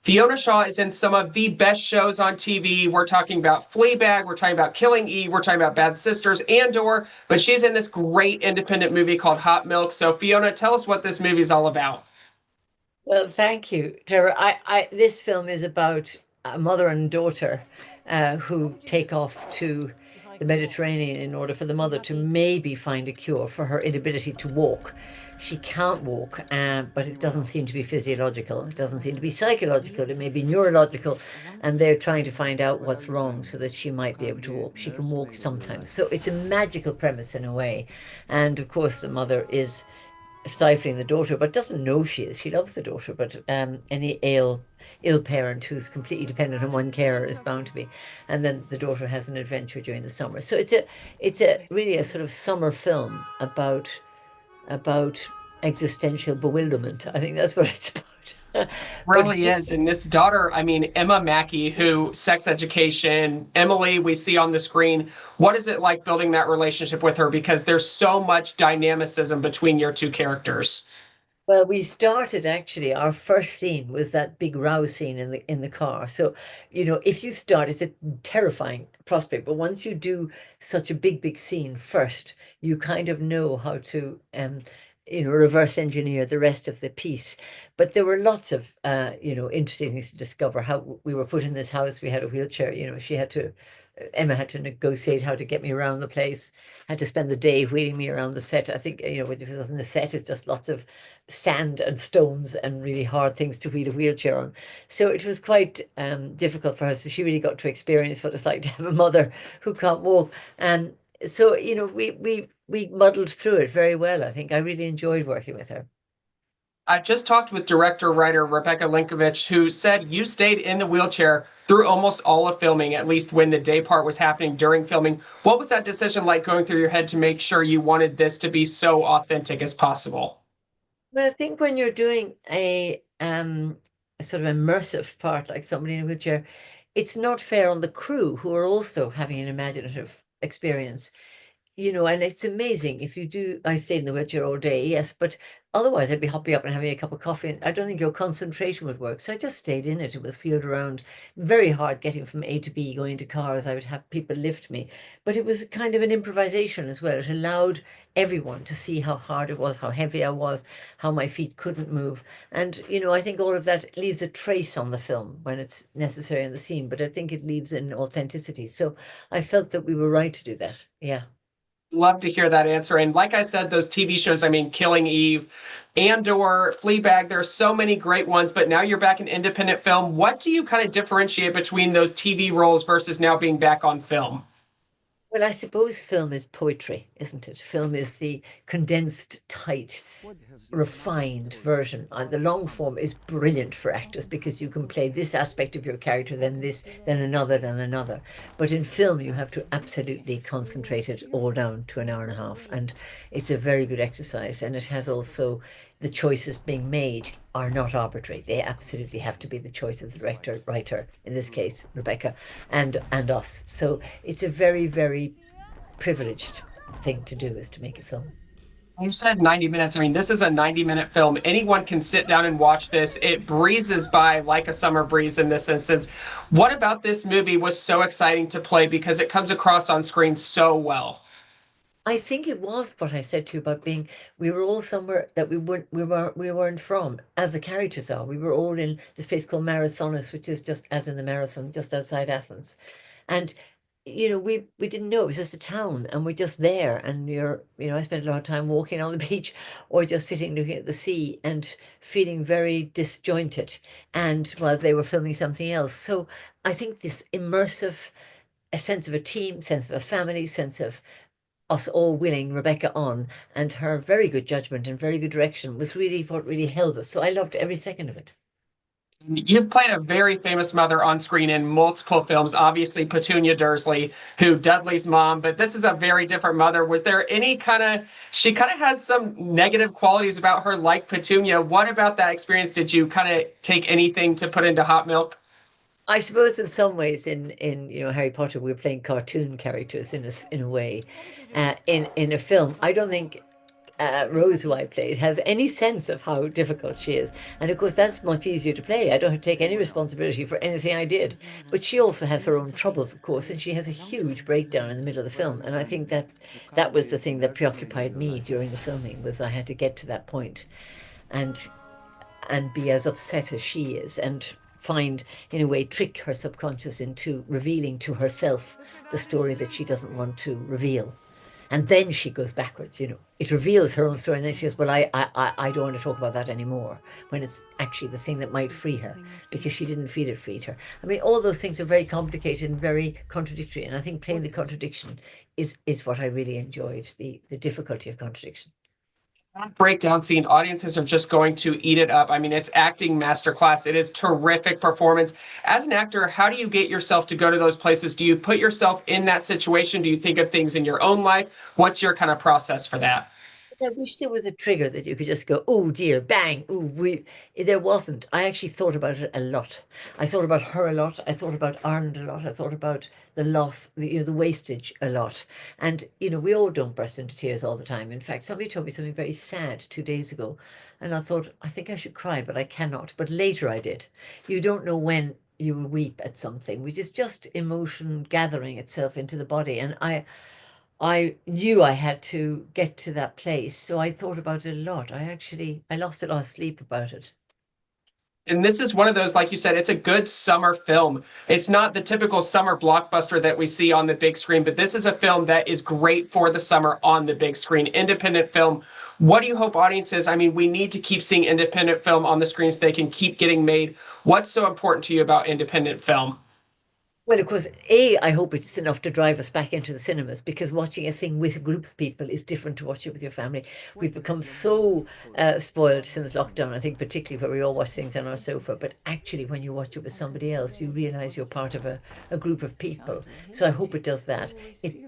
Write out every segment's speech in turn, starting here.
Fiona Shaw is in some of the best shows on TV. We're talking about Fleabag, we're talking about Killing Eve, we're talking about Bad Sisters, Andor, but she's in this great independent movie called Hot Milk. So Fiona, tell us what this movie is all about. Well, thank you, Trevor. This film is about a mother and daughter who take off to the Mediterranean in order for the mother to maybe find a cure for her inability to walk. She can't walk, but it doesn't seem to be physiological. It doesn't seem to be psychological. It may be neurological, and they're trying to find out what's wrong so that she might be able to walk. She can walk sometimes. So it's a magical premise in a way. And of course, the mother is stifling the daughter, but doesn't know she is. She loves the daughter, but any ill parent who's completely dependent on one carer is bound to be. And then the daughter has an adventure during the summer. So it's a really a sort of summer film about existential bewilderment. I think that's what it's about. But Really is. And this daughter, I mean, Emma Mackey, who sex education, Emily, we see on the screen. What is it like building that relationship with her? Because there's so much dynamicism between your two characters. well, we started actually, our first scene was that big row scene in the car. So, if you start, it's a terrifying prospect, but once you do such a big scene first, you kind of know how to reverse engineer the rest of the piece. But there were lots of interesting things to discover. How we were put in this house, we had a wheelchair, Emma had to negotiate how to get me around the place, had to spend the day wheeling me around the set. I think, when it was on the set, it's just lots of sand and stones and really hard things to wheel a wheelchair on. So it was quite difficult for her. So she really got to experience what it's like to have a mother who can't walk. And so, we muddled through it very well, I think. I really enjoyed working with her. I just talked with director writer Rebecca Lenkiewicz, who said you stayed in the wheelchair through almost all of filming, at least when the day part was happening during filming. What was that decision like going through your head to make sure you wanted this to be so authentic as possible? Well, I think when you're doing a sort of immersive part like somebody in a wheelchair, it's not fair on the crew who are also having an imaginative experience. And it's amazing if you do. I stayed in the wheelchair all day, yes, but otherwise I'd be hopping up and having a cup of coffee. And I don't think your concentration would work. So I just stayed in it. It was wheeled around, very hard getting from A to B, going to cars. I would have people lift me, but it was kind of an improvisation as well. It allowed everyone to see how hard it was, how heavy I was, how my feet couldn't move. And, I think all of that leaves a trace on the film when it's necessary in the scene, but I think it leaves an authenticity. So I felt that we were right to do that. Yeah. Love to hear that answer. And like I said, those TV shows, I mean, Killing Eve, Andor, Fleabag, there's so many great ones, but now you're back in independent film. What do you kind of differentiate between those TV roles versus now being back on film? Well, I suppose film is poetry, isn't it? Film is the condensed, tight, refined version. And the long form is brilliant for actors because you can play this aspect of your character, then this, then another, then another. But in film, you have to absolutely concentrate it all down to an hour and a half. And it's a very good exercise. And it has also the choices being made are not arbitrary. They absolutely have to be the choice of the director, writer, in this case, Rebecca, and us. So it's a very, very privileged thing to do is to make a film. You said 90 minutes. I mean, this is a 90-minute film. Anyone can sit down and watch this. It breezes by like a summer breeze in this instance. What about this movie was so exciting to play because it comes across on screen so well? I think it was what I said to you about being we were all somewhere that we weren't from, as the characters are. We were all in this place called Marathonis, which is just as in the marathon, just outside Athens. And we didn't know it was just a town and we're just there. And I spent a lot of time walking on the beach or just sitting looking at the sea and feeling very disjointed. And while they were filming something else. So I think this immersive a sense of a team, sense of a family, sense of us all willing Rebecca on, and her very good judgment and very good direction was really what really held us. So I loved every second of it. You've played a very famous mother on screen in multiple films, obviously Petunia Dursley, who Dudley's mom, but this is a very different mother. Was there any she kind of has some negative qualities about her like Petunia. What about that experience? Did you kind of take anything to put into Hot Milk? I suppose in some ways in Harry Potter we're playing cartoon characters in a way. In a film, I don't think Rose, who I played, has any sense of how difficult she is. And of course, that's much easier to play. I don't have to take any responsibility for anything I did. But she also has her own troubles, of course, and she has a huge breakdown in the middle of the film. And I think that that was the thing that preoccupied me during the filming, was I had to get to that point and be as upset as she is, and find, in a way, trick her subconscious into revealing to herself the story that she doesn't want to reveal. And then she goes backwards, it reveals her own story, and then she goes, well, I don't want to talk about that anymore, when it's actually the thing that might free her, because she didn't feel it freed her. I mean, all those things are very complicated and very contradictory, and I think playing the contradiction is what I really enjoyed, the difficulty of contradiction. Breakdown scene, audiences are just going to eat it up. I mean, it's acting masterclass. It is terrific performance. As an actor, how do you get yourself to go to those places? Do you put yourself in that situation? Do you think of things in your own life? What's your kind of process for that? I wish there was a trigger that you could just go, oh dear, bang. Oh, there wasn't. I actually thought about it a lot. I thought about her a lot. I thought about Ireland a lot. I thought about the loss, the wastage a lot. And, we all don't burst into tears all the time. In fact, somebody told me something very sad 2 days ago. And I thought, I think I should cry, but I cannot. But later I did. You don't know when you will weep at something, which is just emotion gathering itself into the body. And I knew I had to get to that place, so I thought about it a lot. I lost a lot of sleep about it. And this is one of those, like you said, it's a good summer film. It's not the typical summer blockbuster that we see on the big screen, but this is a film that is great for the summer on the big screen. Independent film. What do you hope audiences? I mean, we need to keep seeing independent film on the screen so they can keep getting made. What's so important to you about independent film? Well, of course, I hope it's enough to drive us back into the cinemas, because watching a thing with a group of people is different to watching it with your family. We've become so spoiled since lockdown, I think, particularly where we all watch things on our sofa. But actually, when you watch it with somebody else, you realize you're part of a group of people. So I hope it does that.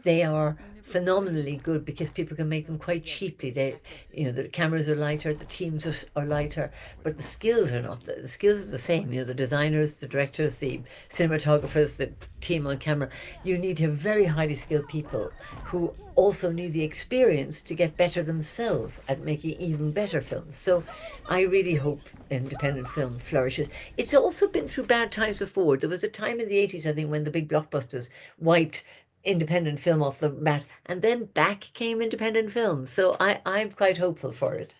They are phenomenally good because people can make them quite cheaply. The cameras are lighter, the teams are lighter, but the skills are not. The skills are the same. The designers, the directors, the cinematographers, the team on camera. You need to have very highly skilled people who also need the experience to get better themselves at making even better films. So I really hope independent film flourishes. It's also been through bad times before. There was a time in the 80s, I think, when the big blockbusters wiped independent film off the mat, and then back came independent film. So I'm quite hopeful for it.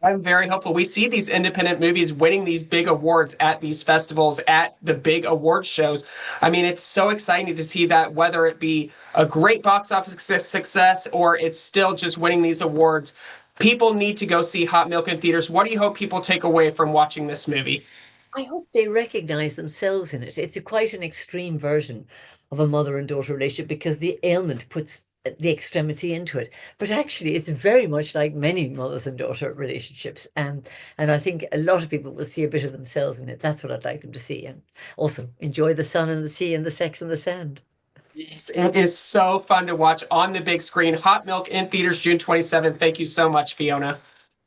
I'm very hopeful. We see these independent movies winning these big awards at these festivals, at the big award shows. I mean, it's so exciting to see that, whether it be a great box office success or it's still just winning these awards. People need to go see Hot Milk in theaters. What do you hope people take away from watching this movie? I hope they recognize themselves in it. It's quite an extreme version of a mother and daughter relationship, because the ailment puts the extremity into it. But actually, it's very much like many mothers and daughter relationships. And I think a lot of people will see a bit of themselves in it. That's what I'd like them to see. And also enjoy the sun and the sea and the sex and the sand. Yes, it is so fun to watch on the big screen. Hot Milk in theaters June 27th. Thank you so much, Fiona.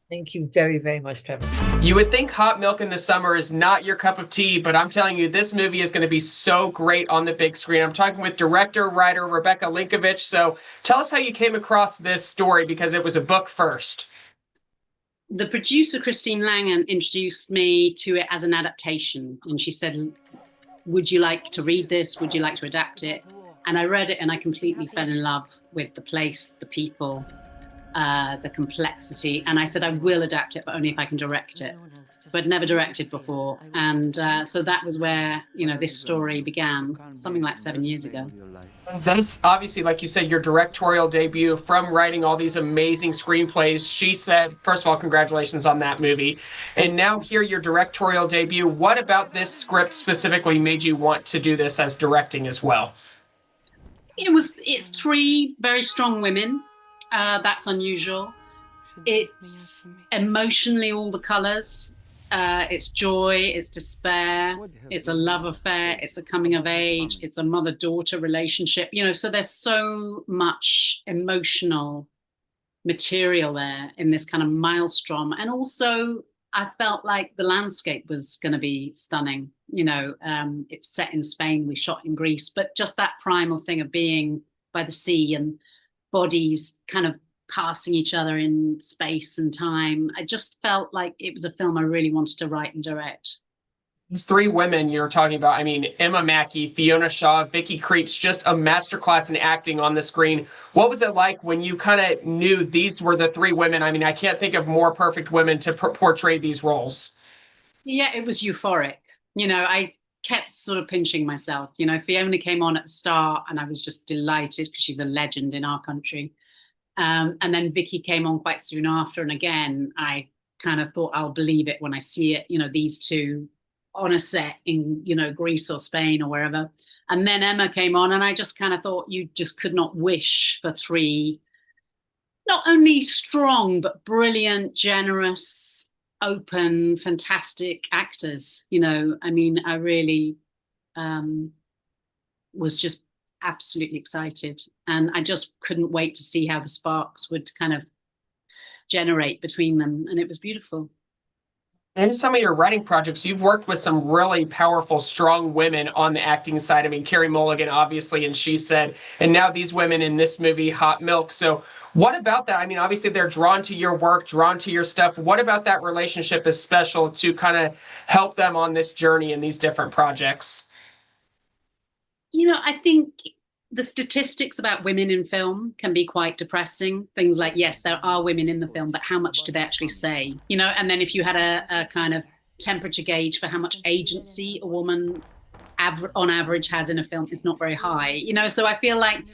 Thank you very, very much, Trevor. You would think Hot Milk in the summer is not your cup of tea, but I'm telling you, this movie is going to be so great on the big screen. I'm talking with director, writer Rebecca Lenkiewicz. So tell us how you came across this story, because it was a book first. The producer, Christine Langan, introduced me to it as an adaptation. And she said, would you like to read this? Would you like to adapt it? And I read it and I completely fell in love with the place, the people, the complexity. And I said, I will adapt it, but only if I can direct it. So I'd never directed before. And so that was where, this story began, something like 7 years ago. This, obviously, like you said, your directorial debut, from writing all these amazing screenplays. She said, first of all, congratulations on that movie. And now here, your directorial debut. What about this script specifically made you want to do this as directing as well? It's three very strong women. That's unusual. It's emotionally all the colors. It's joy, it's despair, it's a love affair, it's a coming of age, it's a mother-daughter relationship, so there's so much emotional material there in this kind of maelstrom. And also I felt like the landscape was going to be stunning. It's set in Spain, we shot in Greece, but just that primal thing of being by the sea and bodies kind of passing each other in space and time. I just felt like it was a film I really wanted to write and direct. These three women you're talking about, I mean, Emma Mackey, Fiona Shaw, Vicky Creeps, just a masterclass in acting on the screen. What was it like when you kind of knew these were the three women? I mean, I can't think of more perfect women to portray these roles. Yeah, it was euphoric. I kept sort of pinching myself. Fiona came on at the start and I was just delighted because she's a legend in our country. And then Vicky came on quite soon after. And again, I kind of thought I'll believe it when I see it, these two on a set in, Greece or Spain or wherever. And then Emma came on and I just kind of thought you just could not wish for three, not only strong, but brilliant, generous, open, fantastic actors. I really was just absolutely excited. And I just couldn't wait to see how the sparks would kind of generate between them. And it was beautiful. In some of your writing projects, you've worked with some really powerful, strong women on the acting side. I mean, Carey Mulligan, obviously, and She Said, and now these women in this movie, Hot Milk. So what about that? I mean, obviously, they're drawn to your work, drawn to your stuff. What about that relationship is special to kind of help them on this journey in these different projects? I think the statistics about women in film can be quite depressing. Things like, yes, there are women in the film, but how much do they actually say? And then if you had a kind of temperature gauge for how much agency a woman on average has in a film, it's not very high. So I feel like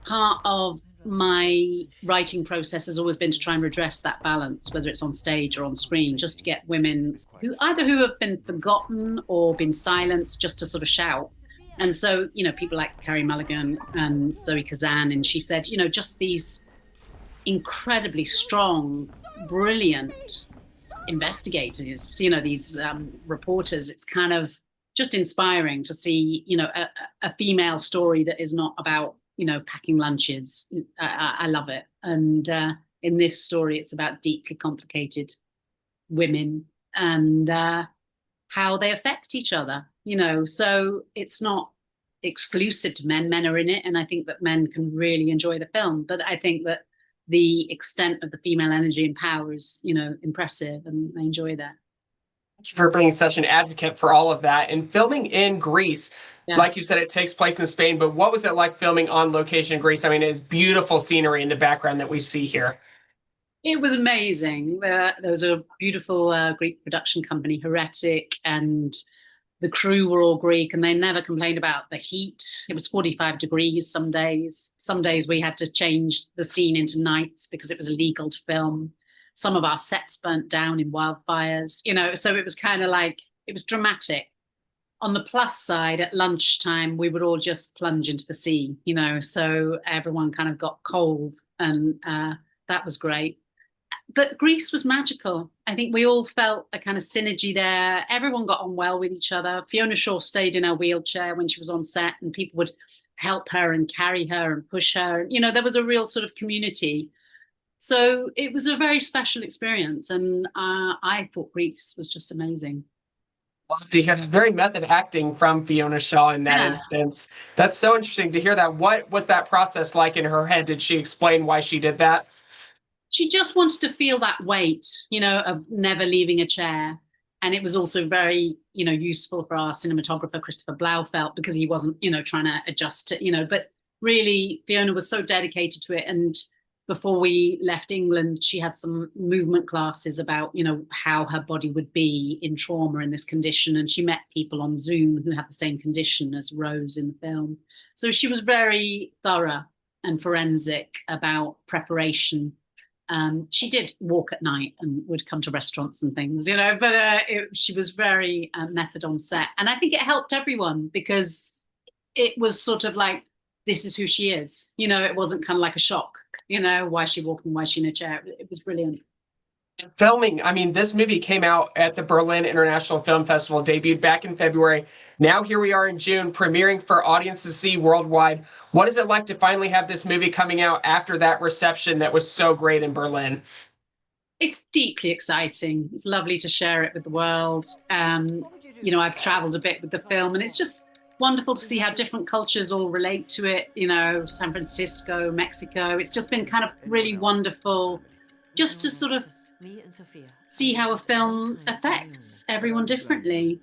part of my writing process has always been to try and redress that balance, whether it's on stage or on screen, just to get women who have been forgotten or been silenced just to sort of shout. And so, people like Carey Mulligan and Zoe Kazan, and She Said, just these incredibly strong, brilliant investigators, these reporters. It's kind of just inspiring to see, a female story that is not about, packing lunches. I love it. And in this story, it's about deeply complicated women and how they affect each other. So it's not exclusive to men. Men are in it, and I think that men can really enjoy the film. But I think that the extent of the female energy and power is, impressive, and I enjoy that. Thank you for being such an advocate for all of that. And filming in Greece, like you said, it takes place in Spain, but what was it like filming on location in Greece? I mean, it's beautiful scenery in the background that we see here. It was amazing. There was a beautiful Greek production company, Heretic, and the crew were all Greek, and they never complained about the heat. It was 45 degrees some days. Some days we had to change the scene into nights because it was illegal to film. Some of our sets burnt down in wildfires, so it was kind of like, it was dramatic. On the plus side, at lunchtime, we would all just plunge into the sea, so everyone kind of got cold, and that was great. But Greece was magical. I think we all felt a kind of synergy there. Everyone got on well with each other. Fiona Shaw stayed in her wheelchair when she was on set, and people would help her and carry her and push her. There was a real sort of community. So it was a very special experience. And I thought Greece was just amazing. Love to hear that. Very method acting from Fiona Shaw in that instance. That's so interesting to hear that. What was that process like in her head? Did she explain why she did that? She just wanted to feel that weight, of never leaving a chair. And it was also very, useful for our cinematographer, Christopher Blaufelt, because he wasn't, trying to adjust to, but really Fiona was so dedicated to it. And before we left England, she had some movement classes about, how her body would be in trauma in this condition. And she met people on Zoom who had the same condition as Rose in the film. So she was very thorough and forensic about preparation. She did walk at night and would come to restaurants and things, but she was very method on set. And I think it helped everyone because it was sort of like, this is who she is. It wasn't kind of like a shock, why is she walking, why is she in a chair? It was brilliant. Filming, I mean, this movie came out at the Berlin International Film Festival, debuted back in February. Now here we are in June, premiering for audiences to see worldwide. What is it like to finally have this movie coming out after that reception that was so great in Berlin? It's deeply exciting. It's lovely to share it with the world. I've traveled a bit with the film, and it's just wonderful to see how different cultures all relate to it. You know, San Francisco, Mexico. It's just been kind of really wonderful just to sort of see how a film affects everyone differently.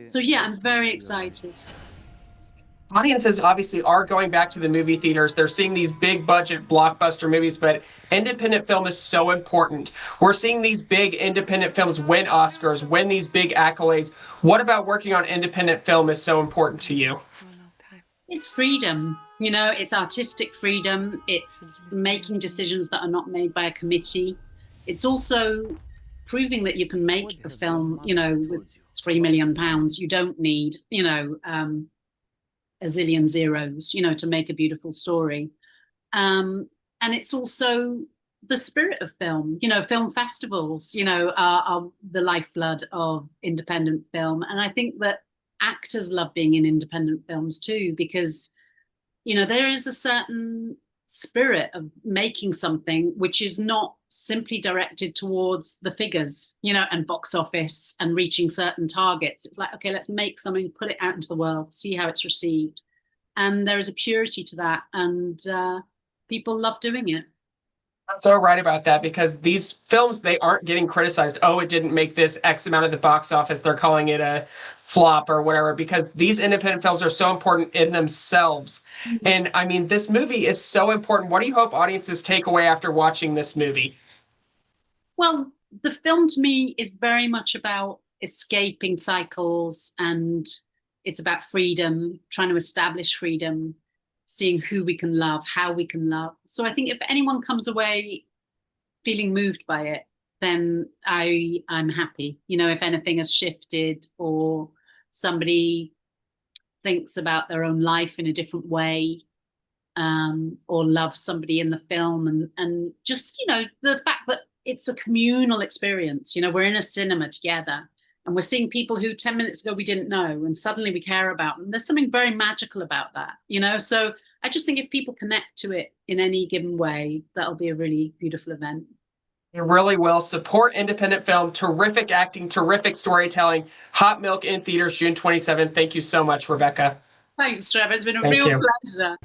So yeah, I'm very excited. Audiences obviously are going back to the movie theaters. They're seeing these big budget blockbuster movies, but independent film is so important. We're seeing these big independent films win Oscars, win these big accolades. What about working on independent film is so important to you? It's freedom, you know, it's artistic freedom. It's making decisions that are not made by a committee. It's also proving that you can make a film, you know, with £3 million. You don't need, you know, a zillion zeros, you know, to make a beautiful story. And it's also the spirit of film. You know, film festivals, you know, are the lifeblood of independent film. And I think that actors love being in independent films too, because, you know, there is a certain spirit of making something which is not simply directed towards the figures, you know, and box office and reaching certain targets. It's like, okay, let's make something, put it out into the world, see how it's received. And there is a purity to that, and people love doing it. I'm so right about that, because these films, they aren't getting criticized. Oh, it didn't make this X amount of the box office. They're calling it a flop or whatever, because these independent films are so important in themselves. Mm-hmm. And I mean, this movie is so important. What do you hope audiences take away after watching this movie? Well, the film to me is very much about escaping cycles, and it's about freedom, trying to establish freedom, seeing who we can love, how we can love. So I think if anyone comes away feeling moved by it, then I'm happy. You know, if anything has shifted, or somebody thinks about their own life in a different way, or loves somebody in the film, and just, you know, the fact that it's a communal experience. You know, we're in a cinema together, and we're seeing people who 10 minutes ago we didn't know, and suddenly we care about them. There's something very magical about that, you know? So I just think if people connect to it in any given way, that'll be a really beautiful event. It really will. Support independent film, terrific acting, terrific storytelling. Hot Milk in theaters June 27th. Thank you so much, Rebecca. Thanks, Trevor. It's been a real pleasure.